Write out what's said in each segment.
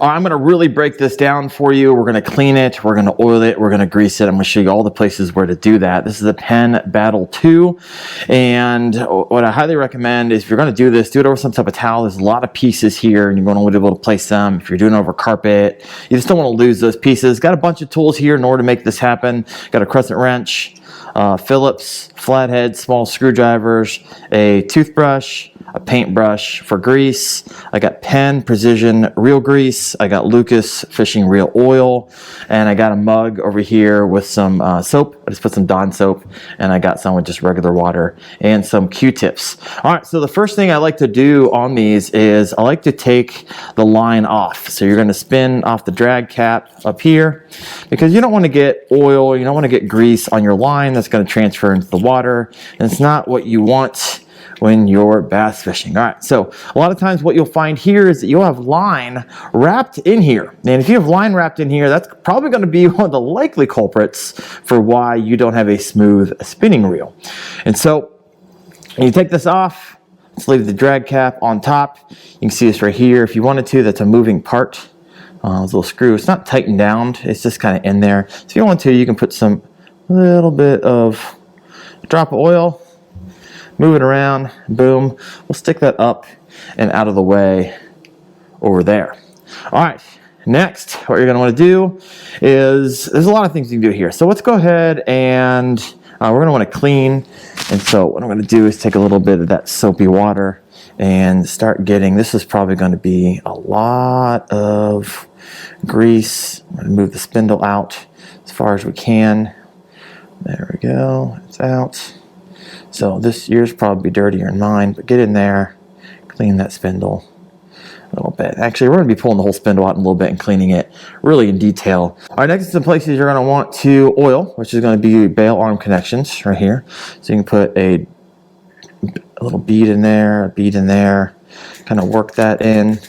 I'm going to really break this down for you. We're going to clean it, we're going to oil it, we're going to grease it. I'm going to show you all the places where to do that. This is a Pen Battle 2, and what I highly recommend is if you're going to do this, do it over some type of towel. There's a lot of pieces here, and you're going to want to be able to place them. If you're doing it over carpet, you just don't want to lose those pieces. Got a bunch of tools here in order to make this happen. Got a crescent wrench, Phillips, flathead, small screwdrivers, a toothbrush, a paintbrush for grease. I got Penn Precision Reel Grease. I got Lucas Fishing Reel Oil. And I got a mug over here with some soap. I just put some Dawn soap. And I got some with just regular water and some Q-tips. All right, so the first thing I like to do on these is I like to take the line off. So you're going to spin off the drag cap up here because you don't want to get oil, you don't want to get grease on your line that's going to transfer into the water. And it's not what you want when you're bass fishing. All right, so a lot of times what you'll find here is that you'll have line wrapped in here. And if you have line wrapped in here, that's probably going to be one of the likely culprits for why you don't have a smooth spinning reel. And so you take this off, let's leave the drag cap on top. You can see this right here. If you wanted to, that's a moving part. This little screw, it's not tightened down, it's just kind of in there. So if you want to, you can put some little bit of drop of oil, move it around, boom. We'll stick that up and out of the way over there. All right, next, what you're gonna wanna do is, there's a lot of things you can do here. So let's go ahead and we're gonna wanna clean. And so what I'm gonna do is take a little bit of that soapy water and start getting, this is probably gonna be a lot of grease. I'm gonna move the spindle out as far as we can. There we go, it's out. So this yours probably be dirtier than mine, but get in there, clean that spindle a little bit. Actually, we're going to be pulling the whole spindle out in a little bit and cleaning it really in detail. All right, next is some places you're going to want to oil, which is going to be bail arm connections right here. So you can put a little bead in there, a bead in there, kind of work that in.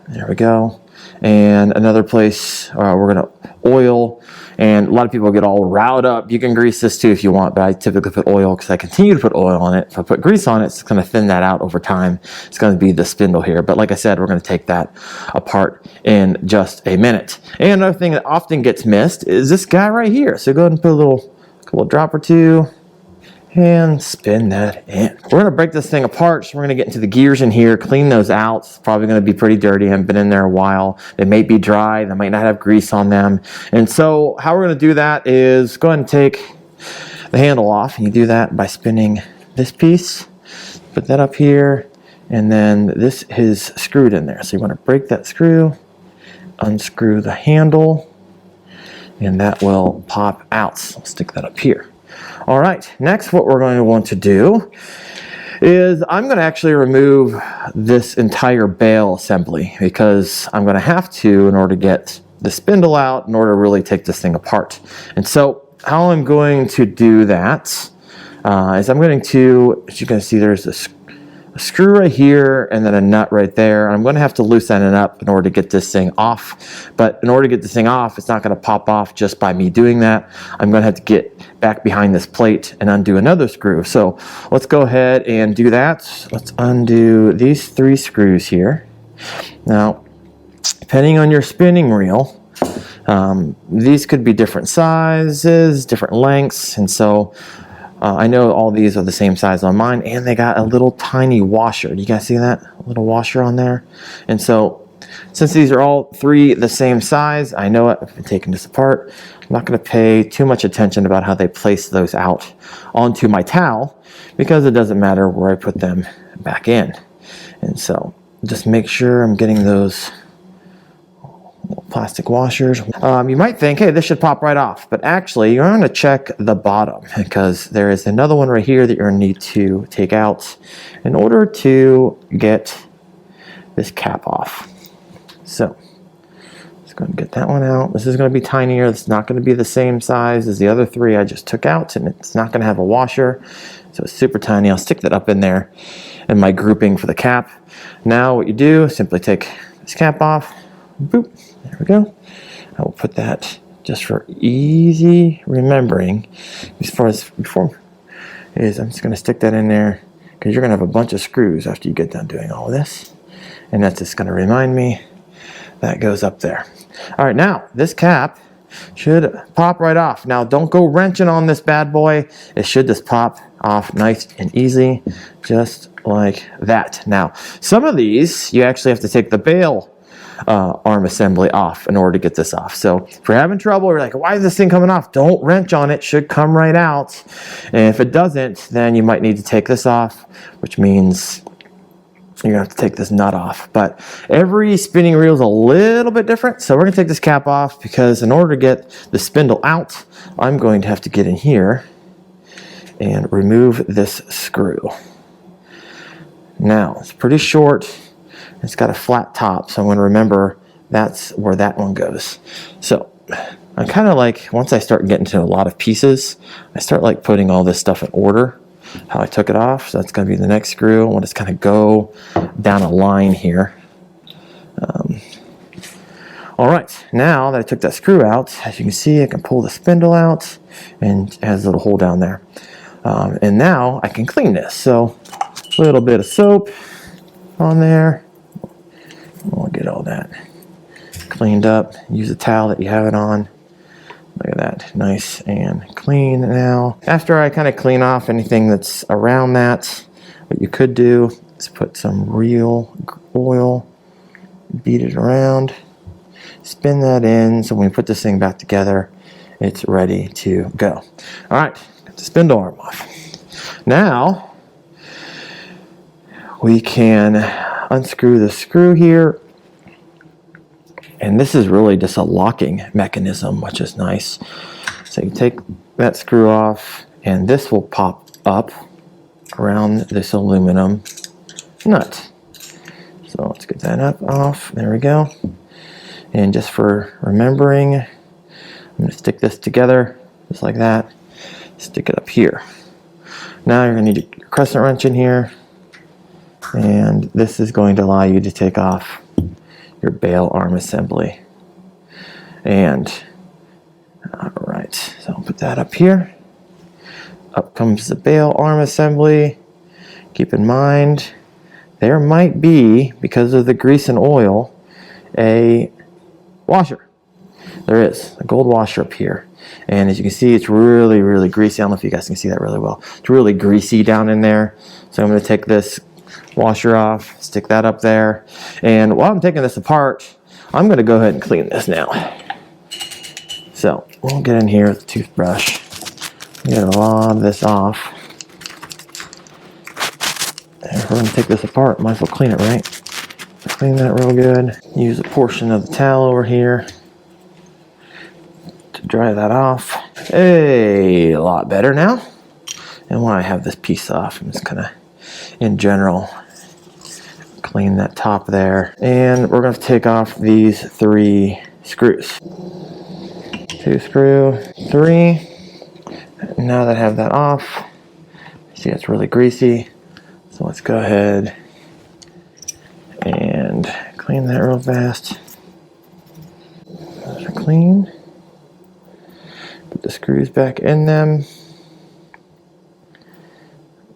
There we go. And another place we're going to oil. And a lot of people get all riled up. You can grease this too if you want, but I typically put oil because I continue to put oil on it. If I put grease on it, it's going to thin that out over time. It's going to be the spindle here. But like I said, we're going to take that apart in just a minute. And another thing that often gets missed is this guy right here. So go ahead and put a couple drop or two and spin that in. We're going to break this thing apart, so we're going to get into the gears in here, clean those out. It's probably going to be pretty dirty. I haven't been in there a while. They may be dry. They might not have grease on them. And so how we're going to do that is go ahead and take the handle off. And you do that by spinning this piece, put that up here, and then this is screwed in there. So you want to break that screw, unscrew the handle, and that will pop out. So I'll stick that up here. All right, next what we're going to want to do is I'm going to actually remove this entire bail assembly because I'm going to have to in order to get the spindle out in order to really take this thing apart. And so how I'm going to do that is I'm going to, as you can see, there's a screw right here and then a nut right there. I'm going to have to loosen it up in order to get this thing off. But in order to get this thing off, it's not going to pop off just by me doing that. I'm going to have to get back behind this plate and undo another screw. So let's go ahead and do that. Let's undo these 3 screws here. Now, depending on your spinning reel, these could be different sizes, different lengths, and so I know all these are the same size on mine, and they got a little tiny washer. Do you guys see that? A little washer on there. And so since these are all 3 the same size, I know it. I've been taking this apart. I'm not going to pay too much attention about how they place those out onto my towel because it doesn't matter where I put them back in. And so just make sure I'm getting those plastic washers. You might think, hey, this should pop right off, but actually you're going to check the bottom because there is another one right here that you're going to need to take out in order to get this cap off. So let's go and get that one out. This is going to be tinier. It's not going to be the same size as the other 3 I just took out, and it's not going to have a washer, so it's super tiny. I'll stick that up in there in my grouping for the cap. Now what you do is simply take this cap off. Boop. There we go. I will put that just for easy remembering. As far as before is, I'm just going to stick that in there because you're going to have a bunch of screws after you get done doing all of this, and that's just going to remind me that goes up there. All right, now this cap should pop right off. Now don't go wrenching on this bad boy. It should just pop off nice and easy, just like that. Now, some of these, you actually have to take the bail arm assembly off in order to get this off. So if you're having trouble, you're like, why is this thing coming off? Don't wrench on it, should come right out. And if it doesn't, then you might need to take this off, which means you're gonna have to take this nut off. But every spinning reel is a little bit different. So we're gonna take this cap off because in order to get the spindle out, I'm going to have to get in here and remove this screw. Now, it's pretty short. It's got a flat top, so I'm going to remember that's where that one goes. So I kind of like, once I start getting to a lot of pieces, I start like putting all this stuff in order, how I took it off. So that's going to be the next screw. I want to just kind of go down a line here. All right, now that I took that screw out, as you can see, I can pull the spindle out and it has a little hole down there. And now I can clean this. So a little bit of soap on there. We'll get all that cleaned up. Use a towel that you have it on. Look at that, nice and clean now. After I kind of clean off anything that's around that, what you could do is put some real oil, beat it around, spin that in, so when we put this thing back together, it's ready to go. All right, get the spindle arm off. Now, we can unscrew the screw here, and this is really just a locking mechanism, which is nice. So you take that screw off and this will pop up around this aluminum nut. So let's get that up off. There we go. And just for remembering, I'm going to stick this together just like that. Stick it up here. Now you're going to need a crescent wrench in here. And this is going to allow you to take off your bail arm assembly. And, all right, so I'll put that up here. Up comes the bail arm assembly. Keep in mind, there might be, because of the grease and oil, a washer. There is a gold washer up here. And as you can see, it's really, really greasy. I don't know if you guys can see that really well. It's really greasy down in there. So I'm going to take this washer off, stick that up there. And while I'm taking this apart, I'm going to go ahead and clean this now. So we'll get in here with a toothbrush, get a lot of this off. And if we're going to take this apart, might as well clean it, right? Clean that real good. Use a portion of the towel over here to dry that off. A lot better now. And when I have this piece off, I'm just kind of, in general, clean that top there. And we're going to take off these 3 screws. 2 screw, 3. Now that I have that off, see it's really greasy. So let's go ahead and clean that real fast. Those are clean. Put the screws back in them,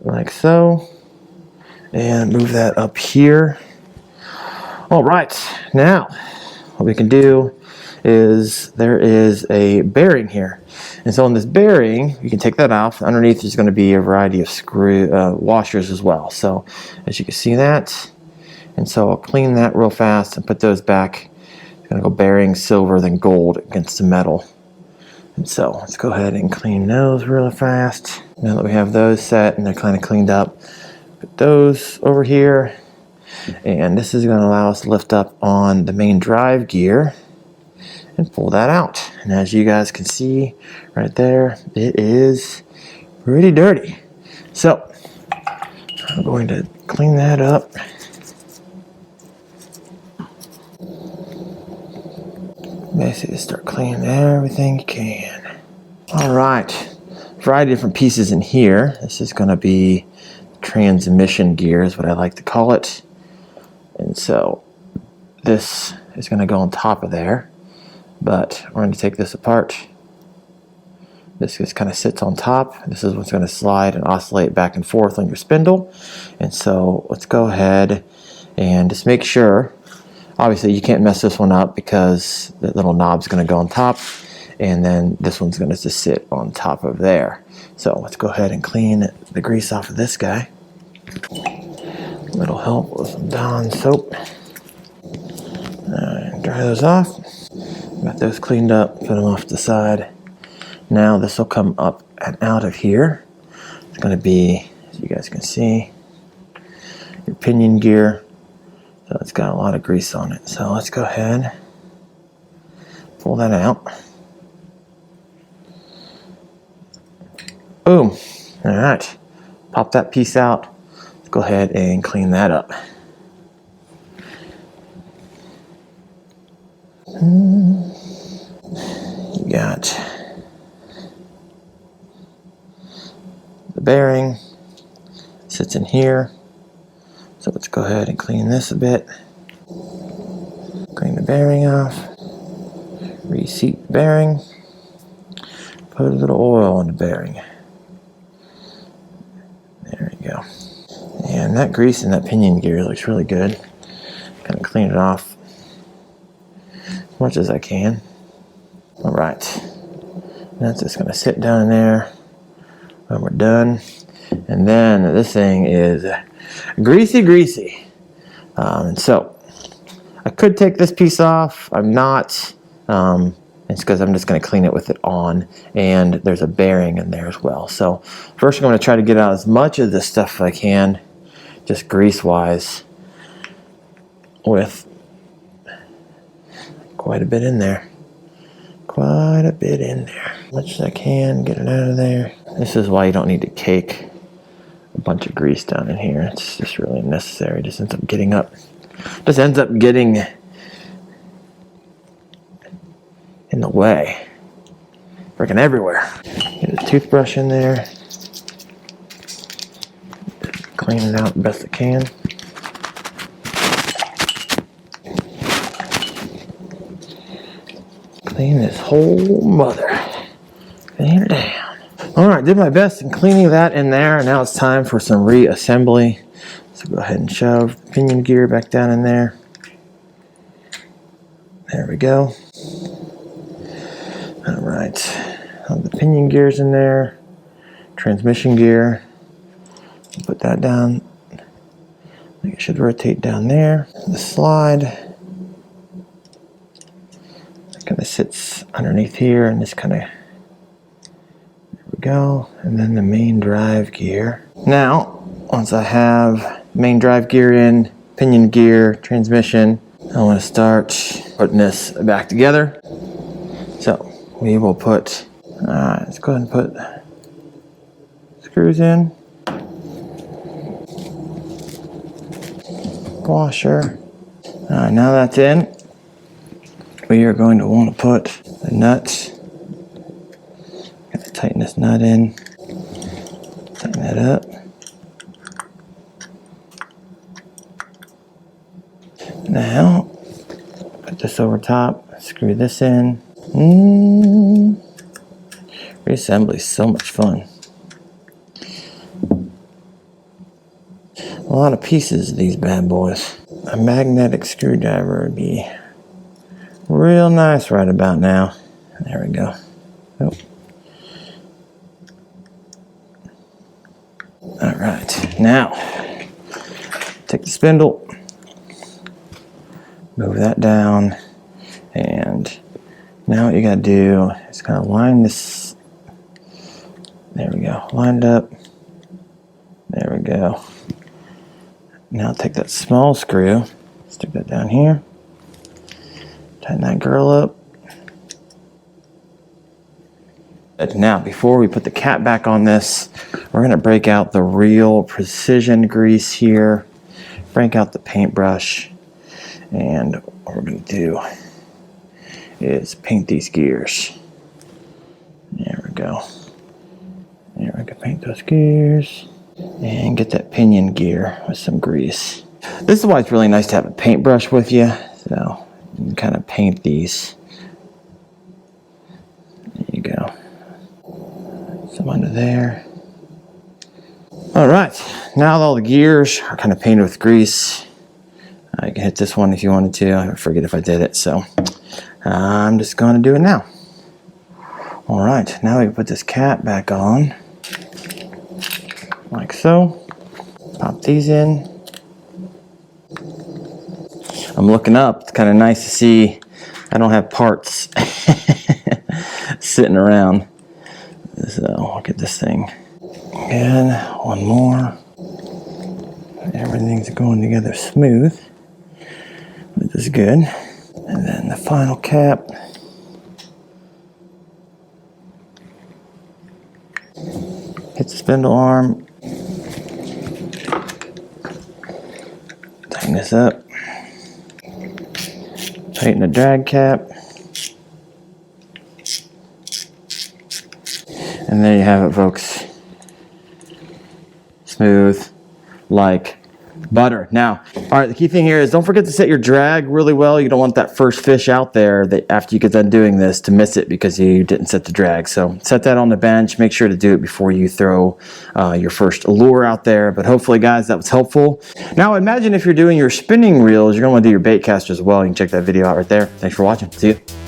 like so. And move that up here. All right, now what we can do is there is a bearing here. And so on this bearing, you can take that off. Underneath there's going to be a variety of screw washers as well. So as you can see that. And so I'll clean that real fast and put those back. It's going to go bearing silver then gold against the metal. And so let's go ahead and clean those real fast. Now that we have those set and they're kind of cleaned up, put those over here. And this is going to allow us to lift up on the main drive gear and pull that out. And as you guys can see right there, it is pretty dirty. So I'm going to clean that up. Basically start cleaning everything you can. All right, variety of different pieces in here. This is going to be transmission gear is what I like to call it. And so this is going to go on top of there, but we're going to take this apart. This just kind of sits on top. This is what's going to slide and oscillate back and forth on your spindle. And so let's go ahead and just make sure Obviously you can't mess this one up because the little knob's going to go on top, and then this one's going to just sit on top of there. So let's go ahead and clean the grease off of this guy. A little help with some Dawn soap. Dry those off. Got those cleaned up, put them off to the side. Now this will come up and out of here. It's going to be, as you guys can see, your pinion gear. So it's got a lot of grease on it. So let's go ahead, pull that out. Boom. All right. Pop that piece out. Let's go ahead and clean that up. You got the bearing, sits in here. So let's go ahead and clean this a bit. Clean the bearing off. Reseat the bearing. Put a little oil on the bearing. There we go. And that grease in that pinion gear looks really good. Kind of clean it off as much as I can. All right. That's just going to sit down in there when we're done. And then this thing is greasy. And so I could take this piece off. I'm not. It's because I'm just going to clean it with it on, and there's a bearing in there as well. So first I'm going to try to get out as much of this stuff as I can, just grease wise, with quite a bit in there. Quite a bit in there. As much as I can, get it out of there. This is why you don't need to cake a bunch of grease down in here. It's just really unnecessary. It just ends up getting in the way. Freaking everywhere. Get a toothbrush in there. Clean it out the best I can. Clean this whole mother. Clean it down. Alright, did my best in cleaning that in there. Now it's time for some reassembly. So go ahead and shove the pinion gear back down in there. There we go. Alright. The pinion gear's in there. Transmission gear. Put that down. I think it should rotate down there. The slide kind of sits underneath here, and this kind of, there we go. And then the main drive gear. Now, once I have main drive gear in, pinion gear, transmission, I want to start putting this back together. So we will put, let's go ahead and put screws in. Washer. Now that's in, we are going to want to put the nuts. Got to tighten this nut in. Tighten that up. Now, put this over top. Screw this in. Reassembly is so much fun. A lot of pieces of these bad boys. A magnetic screwdriver would be real nice right about now. There we go. Oh. Alright, now take the spindle, move that down, and now what you gotta do is kind of line this. There we go, lined up. There we go. Now take that small screw, stick that down here, tighten that girl up. Now, before we put the cap back on this, we're going to break out the real precision grease here, break out the paintbrush, and what we're going to do is paint these gears. There we go. There, we can paint those gears. And get that pinion gear with some grease. This is why it's really nice to have a paintbrush with you. So you can kind of paint these. There you go. Some under there. Alright, now that all the gears are kind of painted with grease, You can hit this one if you wanted to. I forget if I did it, so I'm just going to do it now. All right, now we can put this cap back on, like so. Pop these in. I'm looking up. It's kind of nice to see I don't have parts sitting around. So look at this thing. And one more. Everything's going together smooth, which is good. And then the final cap. Hit the spindle arm. Tighten this up. Tighten the drag cap. And there you have it, folks. Smooth like butter. Now, all right, the key thing here is don't forget to set your drag really well. You don't want that first fish out there that after you get done doing this to miss it because you didn't set the drag. So set that on the bench. Make sure to do it before you throw your first lure out there. But hopefully, guys, that was helpful. Now, imagine if you're doing your spinning reels, you're going to want to do your bait cast as well. You can check that video out right there. Thanks for watching. See you.